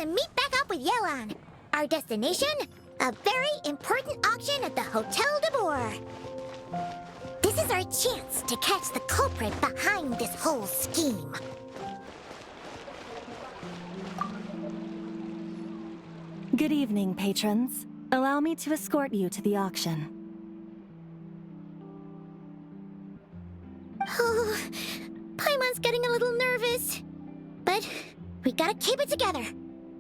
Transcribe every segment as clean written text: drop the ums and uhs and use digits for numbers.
to meet back up with Yelan. Our destination? A very important auction at the Hotel de Boer. This is our chance to catch the culprit behind this whole scheme. Good evening, patrons. Allow me to escort you to the auction. Oh, Paimon's getting a little nervous. But we gotta keep it together.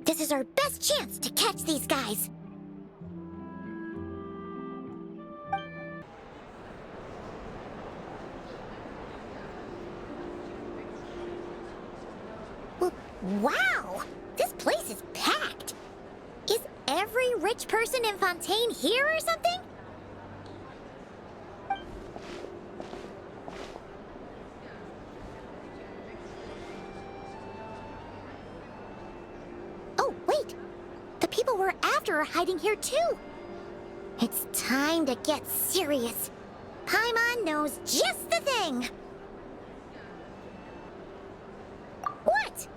This is our best chance to catch these guys. Wow! This place is packed! Is every rich person in Fontaine here or something? Oh, wait! The people we're after are hiding here too! It's time to get serious. Paimon knows just the thing! What?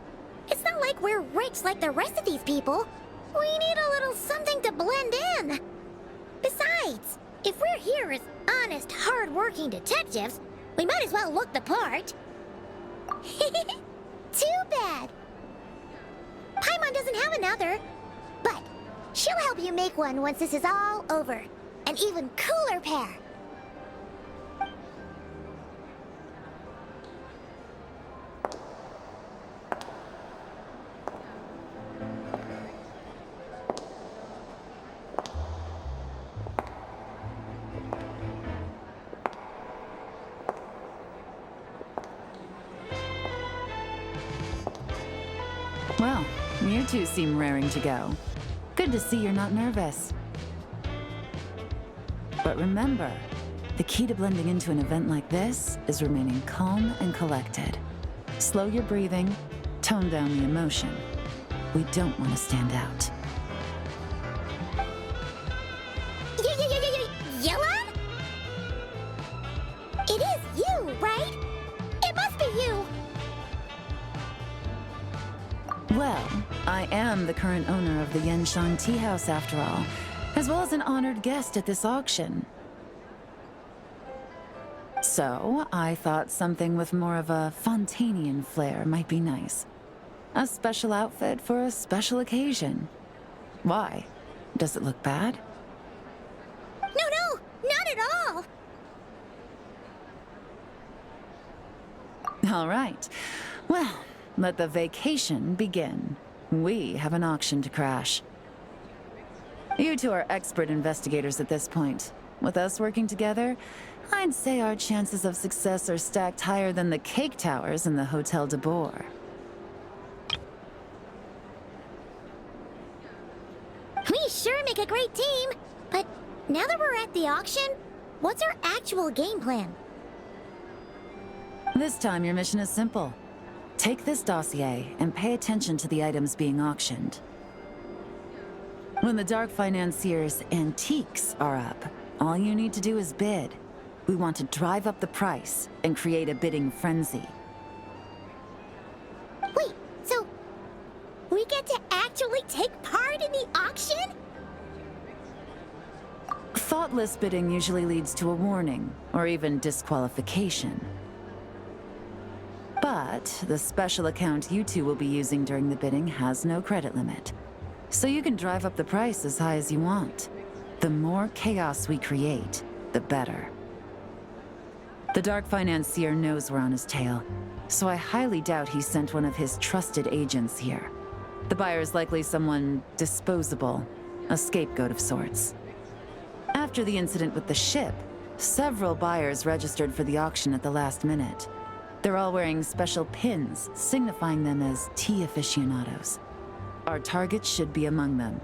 It's not like we're rich like the rest of these people. We need a little something to blend in. Besides, if we're here as honest, hard-working detectives, we might as well look the part. Too bad. Paimon doesn't have another, but she'll help you make one once this is all over. An even cooler pair. Well, you two seem raring to go. Good to see you're not nervous. But remember, the key to blending into an event like this is remaining calm and collected. Slow your breathing, tone down the emotion. We don't want to stand out. Yelan? It is you, right? It must be you. Well, I am the current owner of the Genshin Tea House after all, as well as an honored guest at this auction. So, I thought something with more of a Fontainian flair might be nice. A special outfit for a special occasion. Why? Does it look bad? No, not at all. All right. Well, let the vacation begin. We have an auction to crash. You two are expert investigators at this point. With us working together, I'd say our chances of success are stacked higher than the cake towers in the Hotel de Boer. We sure make a great team. But now that we're at the auction, what's our actual game plan? This time your mission is simple. Take this dossier and pay attention to the items being auctioned. When the Dark Financier's antiques are up, all you need to do is bid. We want to drive up the price and create a bidding frenzy. Wait, so we get to actually take part in the auction? Thoughtless bidding usually leads to a warning, or even disqualification. But the special account you two will be using during the bidding has no credit limit. So you can drive up the price as high as you want. The more chaos we create, the better. The Dark Financier knows we're on his tail, so I highly doubt he sent one of his trusted agents here. The buyer is likely someone disposable, a scapegoat of sorts. After the incident with the ship, several buyers registered for the auction at the last minute. They're all wearing special pins, signifying them as tea aficionados. Our target should be among them.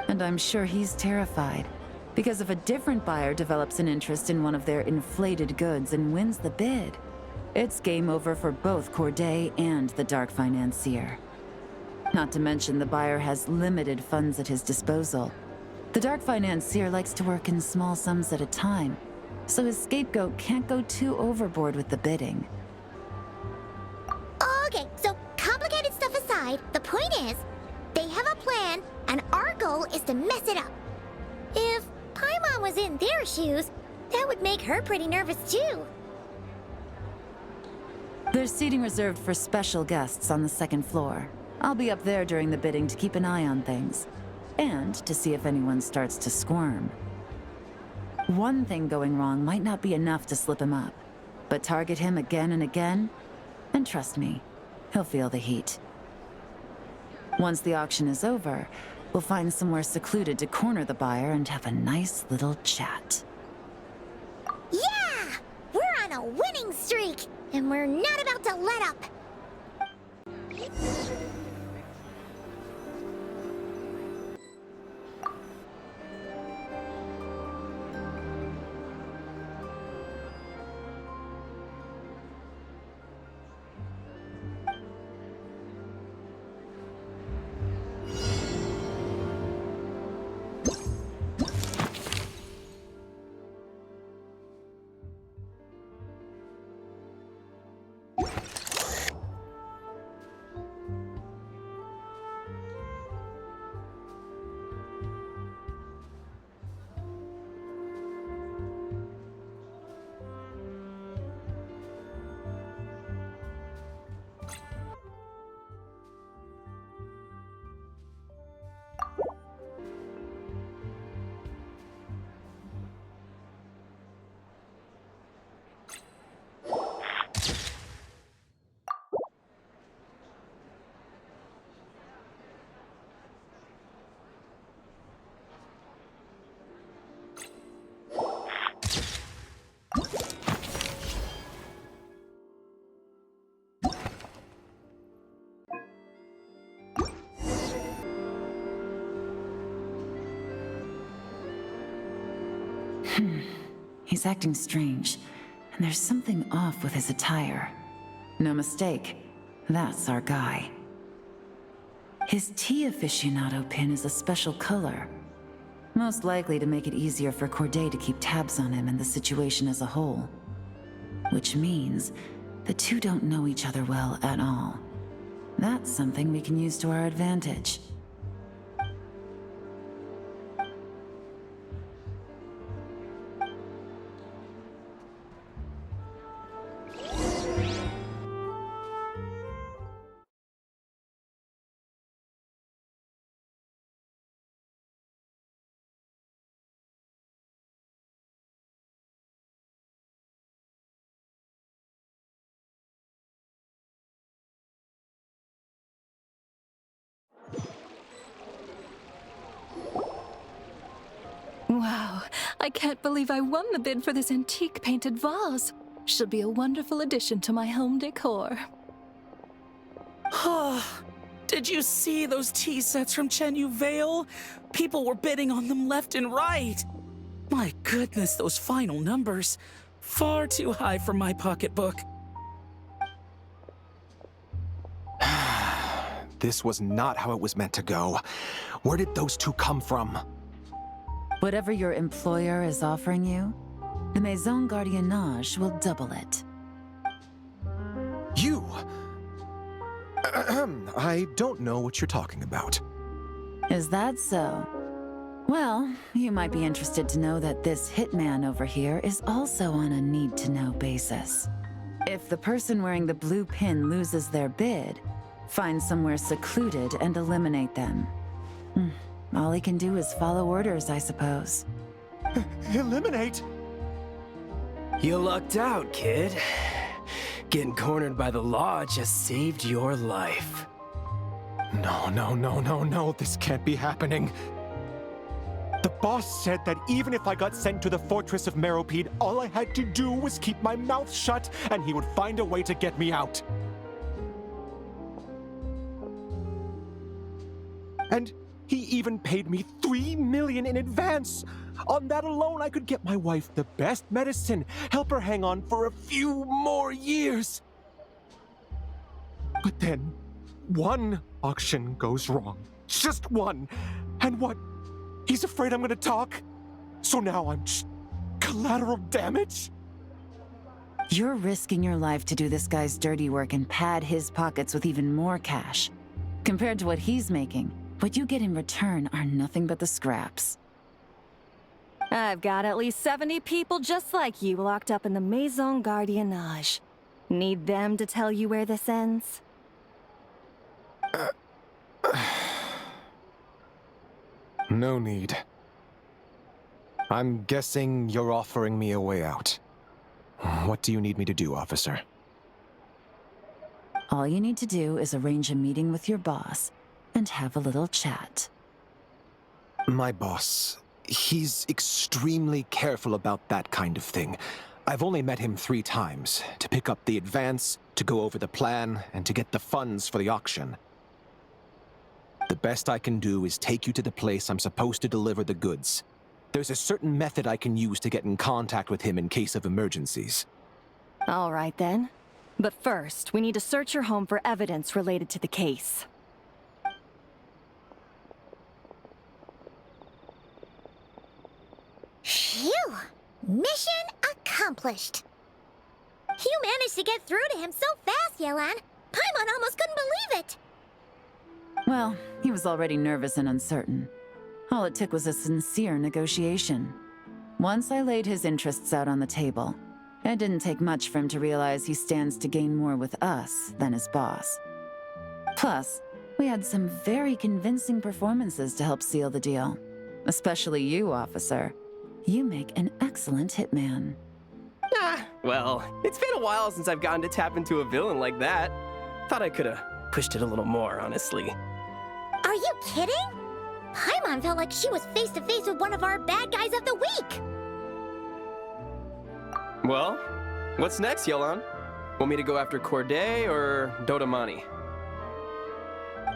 And I'm sure he's terrified, because if a different buyer develops an interest in one of their inflated goods and wins the bid, it's game over for both Corday and the Dark Financier. Not to mention the buyer has limited funds at his disposal. The Dark Financier likes to work in small sums at a time, so his scapegoat can't go too overboard with the bidding. Okay, so complicated stuff aside, the point is, They have a plan, and our goal is to mess it up. If Paimon was in their shoes, that would make her pretty nervous too. There's seating reserved for special guests on the second floor. I'll be up there during the bidding to keep an eye on things, and to see if anyone starts to squirm. One thing going wrong might not be enough to slip him up, but target him again and again, and trust me, he'll feel the heat. Once the auction is over, we'll find somewhere secluded to corner the buyer and have a nice little chat. Yeah! We're on a winning streak, and we're not about to let up. He's acting strange, and there's something off with his attire. No mistake, that's our guy. His tea aficionado pin is a special color, most likely to make it easier for Corday to keep tabs on him and the situation as a whole. Which means the two don't know each other well at all. That's something we can use to our advantage. Wow, I can't believe I won the bid for this antique painted vase. She'll be a wonderful addition to my home decor. Did you see those tea sets from Chenyu Vale? People were bidding on them left and right. My goodness, those final numbers. Far too high for my pocketbook. This was not how it was meant to go. Where did those two come from? Whatever your employer is offering you, the Maison Gardiennage will double it. You! I don't know what you're talking about. Is that so? Well, you might be interested to know that this hitman over here is also on a need-to-know basis. If the person wearing the blue pin loses their bid, find somewhere secluded and eliminate them. All he can do is follow orders, I suppose. Eliminate? You lucked out, kid. Getting cornered by the law just saved your life. No. This can't be happening. The boss said that even if I got sent to the fortress of Meropide, all I had to do was keep my mouth shut, and he would find a way to get me out. And he even paid me 3 million in advance. On that alone, I could get my wife the best medicine, help her hang on for a few more years. But then, one auction goes wrong. Just one. And what? He's afraid I'm gonna talk? So now I'm just collateral damage? You're risking your life to do this guy's dirty work and pad his pockets with even more cash. Compared to what he's making, what you get in return are nothing but the scraps. I've got at least 70 people just like you locked up in the Maison Gardiennage. Need them to tell you where this ends? No need. I'm guessing you're offering me a way out. What do you need me to do, officer? All you need to do is arrange a meeting with your boss and have a little chat. My boss, he's extremely careful about that kind of thing. I've only met him 3 times, to pick up the advance, to go over the plan, and to get the funds for the auction. The best I can do is take you to the place I'm supposed to deliver the goods. There's a certain method I can use to get in contact with him in case of emergencies. All right then. But first, we need to search your home for evidence related to the case. Phew! Mission accomplished. You managed to get through to him so fast, Yelan. Paimon almost couldn't believe it. Well, he was already nervous and uncertain. All it took was a sincere negotiation. Once I laid his interests out on the table, it didn't take much for him to realize he stands to gain more with us than his boss. Plus, we had some very convincing performances to help seal the deal. Especially you, officer. You make an excellent hitman. Well, it's been a while since I've gotten to tap into a villain like that. Thought I could've pushed it a little more, honestly. Are you kidding? Paimon felt like she was face to face with one of our bad guys of the week. Well, what's next, Yelan? Want me to go after Corday or Dodamani?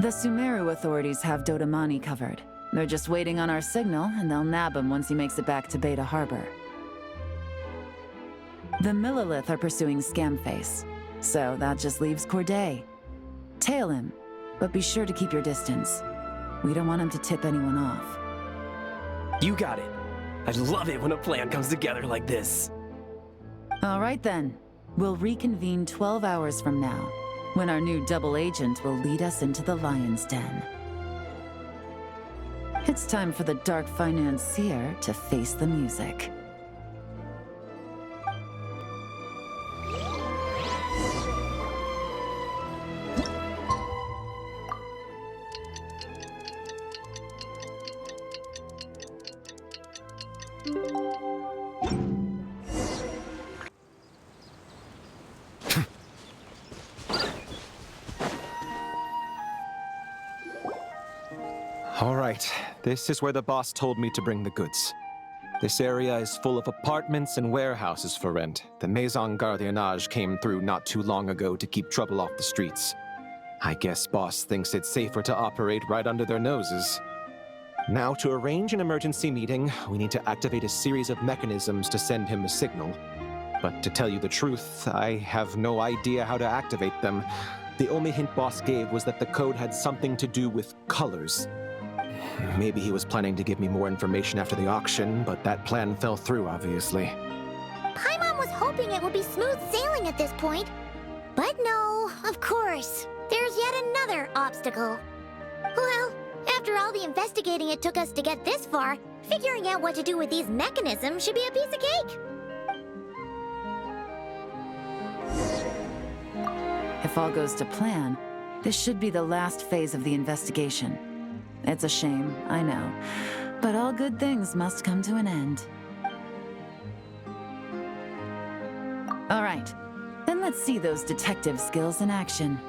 The Sumeru authorities have Dodamani covered. They're just waiting on our signal, and they'll nab him once he makes it back to Beta Harbor. The Millilith are pursuing Scamface, so that just leaves Corday. Tail him, but be sure to keep your distance. We don't want him to tip anyone off. You got it. I love it when a plan comes together like this. All right then. We'll reconvene 12 hours from now, when our new double agent will lead us into the Lion's Den. It's time for the Dark Financier to face the music. All right, this is where the boss told me to bring the goods. This area is full of apartments and warehouses for rent. The Maison Gardiennage came through not too long ago to keep trouble off the streets. I guess boss thinks it's safer to operate right under their noses. Now, to arrange an emergency meeting, we need to activate a series of mechanisms to send him a signal. But to tell you the truth, I have no idea how to activate them. The only hint boss gave was that the code had something to do with colors. Maybe he was planning to give me more information after the auction, but that plan fell through, obviously. Paimon was hoping it would be smooth sailing at this point. But no, of course. There's yet another obstacle. Well, after all the investigating it took us to get this far, figuring out what to do with these mechanisms should be a piece of cake. If all goes to plan, this should be the last phase of the investigation. It's a shame, I know, but all good things must come to an end. All right, then let's see those detective skills in action.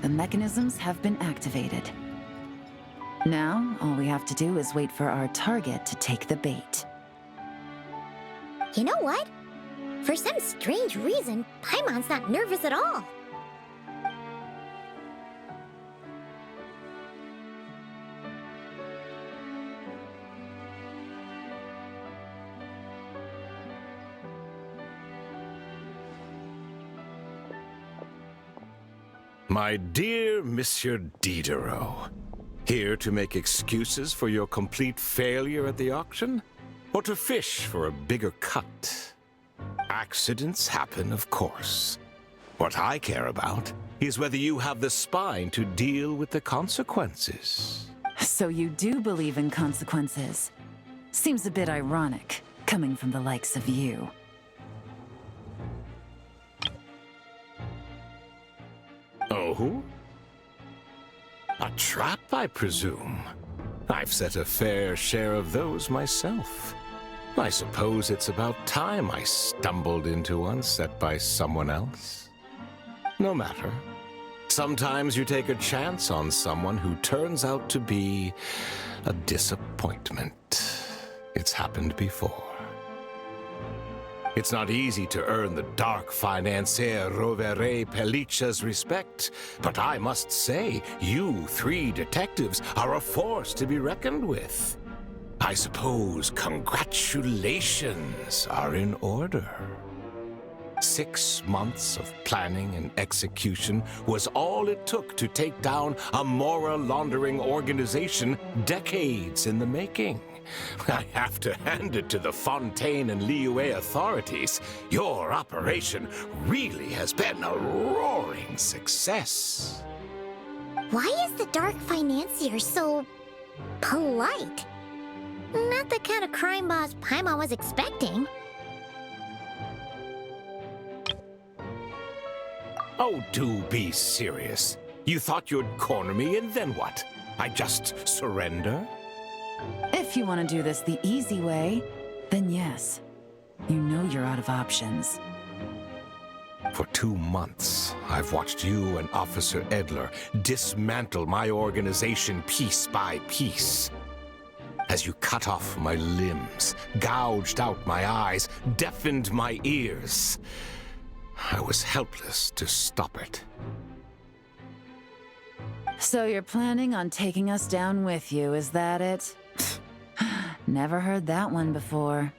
the mechanisms have been activated. Now, all we have to do is wait for our target to take the bait. You know what? For some strange reason, Paimon's not nervous at all. My dear Monsieur Diderot, here to make excuses for your complete failure at the auction? Or to fish for a bigger cut? Accidents happen, of course. What I care about is whether you have the spine to deal with the consequences. So you do believe in consequences. Seems a bit ironic, coming from the likes of you. Oh? A trap, I presume. I've set a fair share of those myself. I suppose it's about time I stumbled into one set by someone else. No matter. Sometimes you take a chance on someone who turns out to be a disappointment. It's happened before. It's not easy to earn the dark financier Rovere Pelliccia's respect, but I must say, you three detectives are a force to be reckoned with. I suppose congratulations are in order. 6 months of planning and execution was all it took to take down a moral laundering organization decades in the making. I have to hand it to the Fontaine and Liyue authorities. Your operation really has been a roaring success. Why is the Dark Financier so polite? Not the kind of crime boss Paimon was expecting. Oh, do be serious. You thought you'd corner me, and then what? I just surrender? If you want to do this the easy way, then yes. You know you're out of options. For 2 months, I've watched you and Officer Edler dismantle my organization piece by piece. As you cut off my limbs, gouged out my eyes, deafened my ears, I was helpless to stop it. So you're planning on taking us down with you, is that it? Never heard that one before.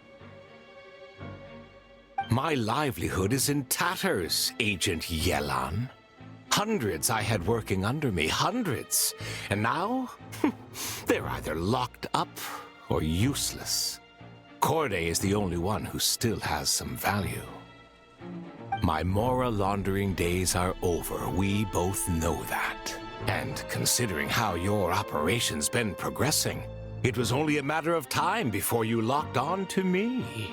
My livelihood is in tatters, Agent Yelan. Hundreds I had working under me, hundreds. And now, they're either locked up or useless. Corday is the only one who still has some value. My moral laundering days are over. We both know that. And considering how your operation's been progressing, it was only a matter of time before you locked on to me.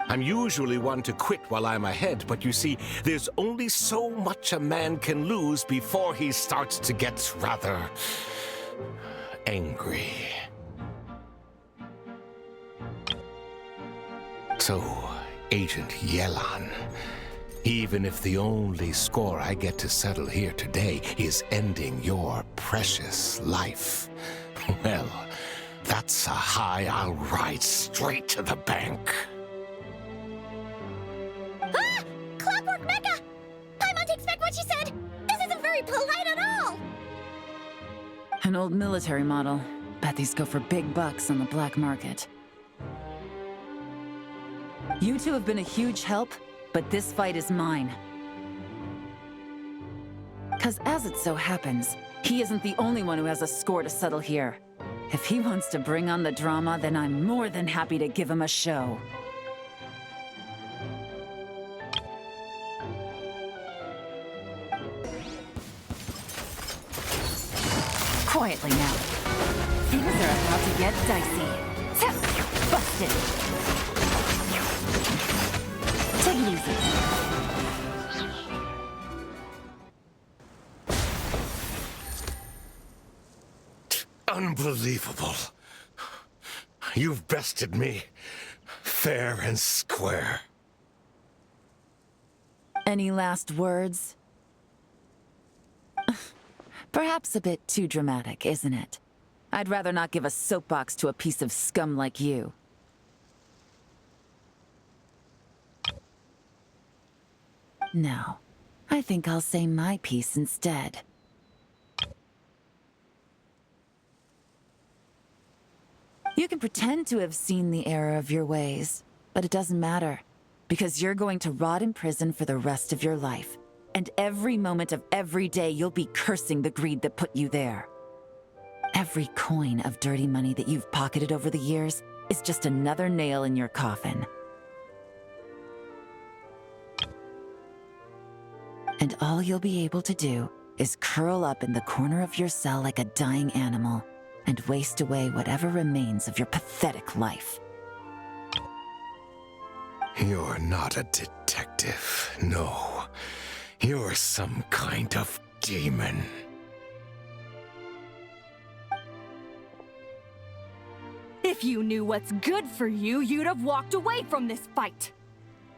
I'm usually one to quit while I'm ahead, but you see, there's only so much a man can lose before he starts to get rather angry. So, Agent Yelan, even if the only score I get to settle here today is ending your precious life, well, that's a high I'll ride straight to the bank. Ah! Clockwork Mecha! Paimon takes back what she said! This isn't very polite at all! An old military model. Bet these go for big bucks on the black market. You two have been a huge help, but this fight is mine. 'Cause as it so happens, he isn't the only one who has a score to settle here. If he wants to bring on the drama, then I'm more than happy to give him a show. Quietly now. Things are about to get dicey. Busted. Take it easy. Unbelievable. You've bested me, fair and square. Any last words? Perhaps a bit too dramatic, isn't it? I'd rather not give a soapbox to a piece of scum like you. No, I think I'll say my piece instead. You can pretend to have seen the error of your ways, but it doesn't matter, because you're going to rot in prison for the rest of your life. And every moment of every day you'll be cursing the greed that put you there. Every coin of dirty money that you've pocketed over the years is just another nail in your coffin. And all you'll be able to do is curl up in the corner of your cell like a dying animal and waste away whatever remains of your pathetic life. You're not a detective, no. You're some kind of demon. If you knew what's good for you, you'd have walked away from this fight.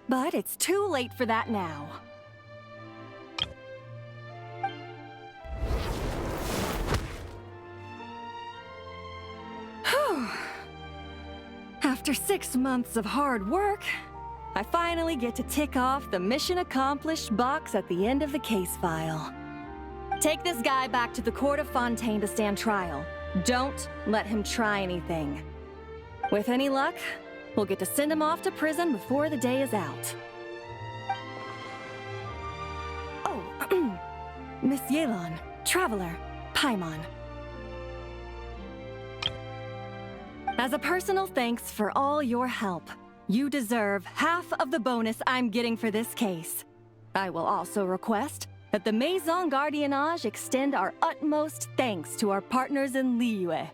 But it's too late for that now. Whew. After 6 months of hard work, I finally get to tick off the mission accomplished box at the end of the case file. Take this guy back to the court of Fontaine to stand trial. Don't let him try anything. With any luck, we'll get to send him off to prison before the day is out. Oh, Miss Yelan, Traveler, Paimon. As a personal thanks for all your help, you deserve half of the bonus I'm getting for this case. I will also request that the Maison Gardiennage extend our utmost thanks to our partners in Liyue.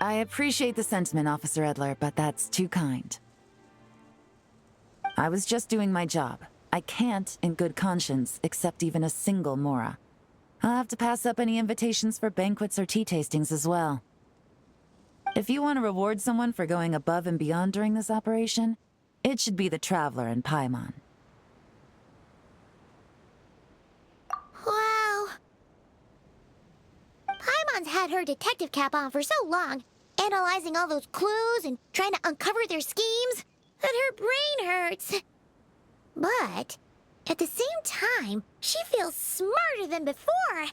I appreciate the sentiment, Officer Edler, but that's too kind. I was just doing my job. I can't, in good conscience, accept even a single Mora. I'll have to pass up any invitations for banquets or tea tastings as well. If you want to reward someone for going above and beyond during this operation, it should be the Traveler and Paimon. Wow. Paimon's had her detective cap on for so long, analyzing all those clues and trying to uncover their schemes, that her brain hurts. But at the same time, she feels smarter than before.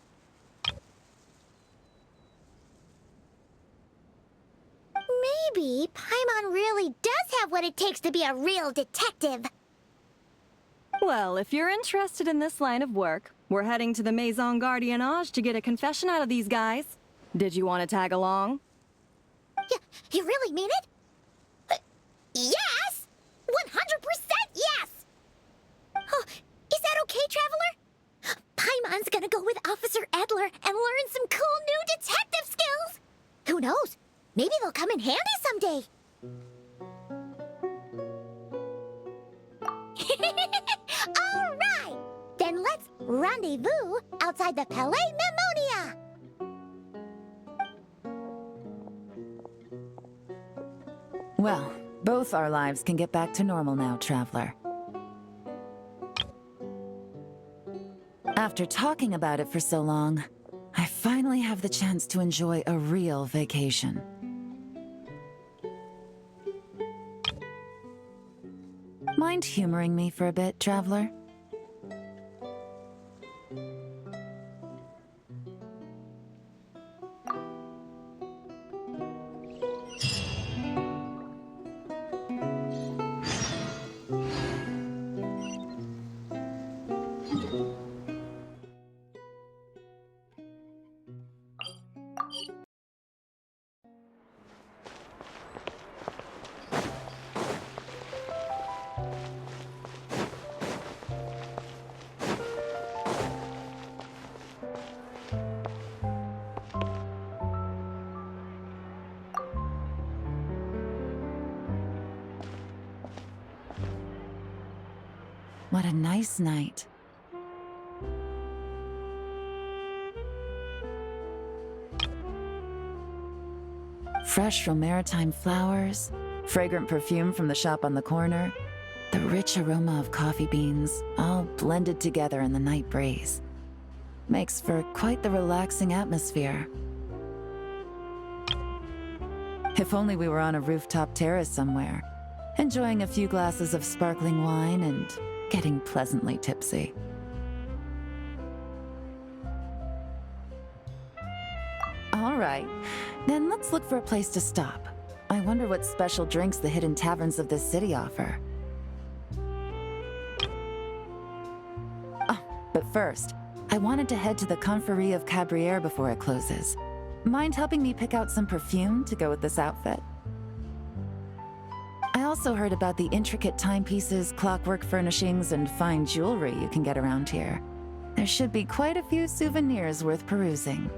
Maybe Paimon really does have what it takes to be a real detective. Well, if you're interested in this line of work, we're heading to the Maison Gardiennage to get a confession out of these guys. Did you want to tag along? You really mean it? Yes! 100% yes! Oh, is that okay, Traveler? Paimon's gonna go with Officer Edler and learn some cool new detective skills! Who knows? Maybe they'll come in handy someday. All right! Then let's rendezvous outside the Palais Mnemonia! Well, both our lives can get back to normal now, Traveler. After talking about it for so long, I finally have the chance to enjoy a real vacation. Mind humoring me for a bit, Traveler? What a nice night. Fresh from maritime flowers, fragrant perfume from the shop on the corner, the rich aroma of coffee beans, all blended together in the night breeze. makes for quite the relaxing atmosphere. If only we were on a rooftop terrace somewhere, enjoying a few glasses of sparkling wine and getting pleasantly tipsy. All right, then let's look for a place to stop. I wonder what special drinks the hidden taverns of this city offer. Oh, but first, I wanted to head to the Confrérie of Cabrières before it closes. Mind helping me pick out some perfume to go with this outfit? I also heard about the intricate timepieces, clockwork furnishings, and fine jewelry you can get around here. There should be quite a few souvenirs worth perusing.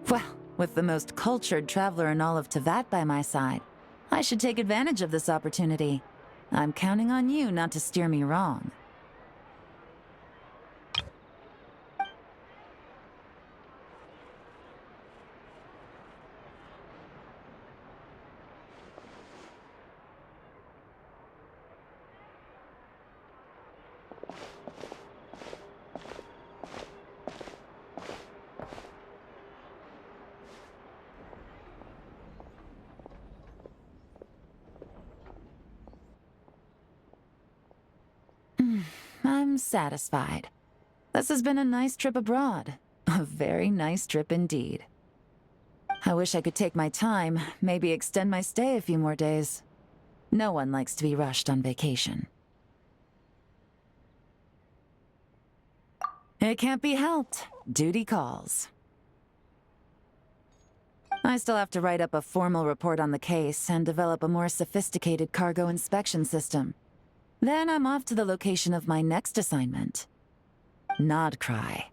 Well, with the most cultured traveler in all of Teyvat by my side, I should take advantage of this opportunity. I'm counting on you not to steer me wrong. I'm satisfied. This has been a nice trip abroad. A very nice trip indeed. I wish I could take my time, maybe extend my stay a few more days. No one likes to be rushed on vacation. It can't be helped. Duty calls. I still have to write up a formal report on the case and develop a more sophisticated cargo inspection system. Then I'm off to the location of my next assignment. Nodcry.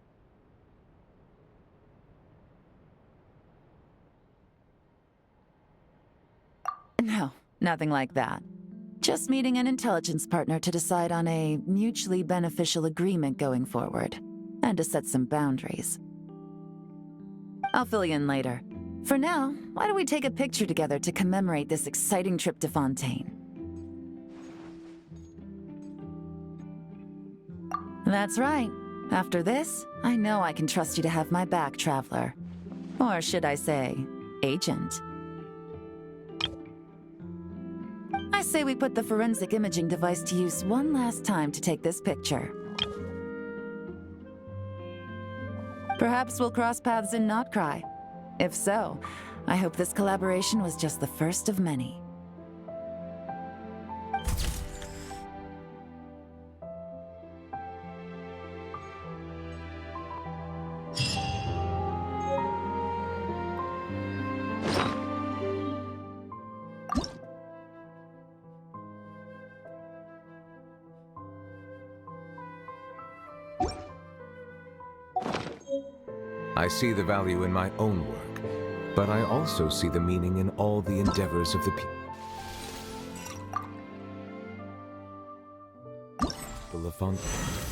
No, nothing like that. Just meeting an intelligence partner to decide on a mutually beneficial agreement going forward, and to set some boundaries. I'll fill you in later. For now, why don't we take a picture together to commemorate this exciting trip to Fontaine? That's right. After this, I know I can trust you to have my back, Traveler. Or should I say, Agent. I say we put the forensic imaging device to use one last time to take this picture. Perhaps we'll cross paths in Nodcry. If so, I hope this collaboration was just the first of many. I see the value in my own work, but I also see the meaning in all the endeavors of the people of Fontaine.